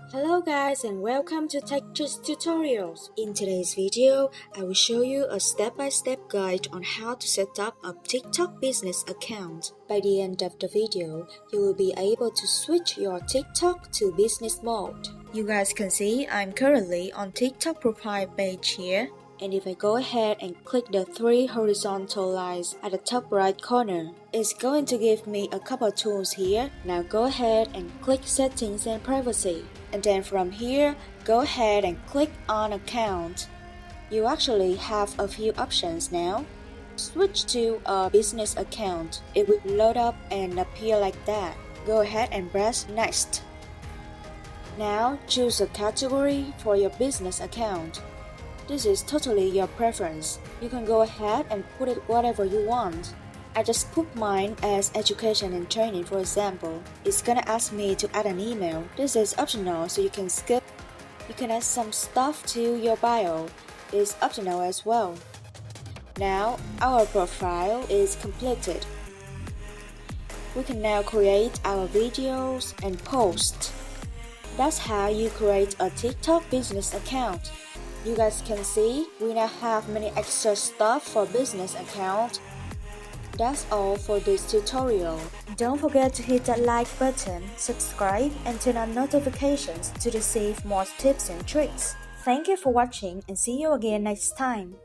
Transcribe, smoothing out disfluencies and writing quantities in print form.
Hello guys and welcome to Tech Just Tutorials. In today's video, I will show you a step-by-step guide on how to set up a TikTok business account. By the end of the video, you will be able to switch your TikTok to business mode. You guys can see I'm currently on TikTok profile page here. And if I go ahead and click the three horizontal lines at the top right corner, it's going to give me a couple tools here. Now go ahead and click settings and privacy. And then from here, go ahead and click on account. You actually have a few options now. Switch to a business account. It will load up and appear like that. Go ahead and press next. Now choose a category for your business account. This is totally your preference. You can go ahead and put it whatever you want. I just put mine as education and training, for example. It's gonna ask me to add an email. This is optional, so you can skip. You can add some stuff to your bio. It's optional as well. Now, our profile is completed. We can now create our videos and post. That's how you create a TikTok business account. You guys can see we now have many extra stuff for business account. That's all for this tutorial. Don't forget to hit that like button, subscribe and turn on notifications to receive more tips and tricks. Thank you for watching and see you again next time.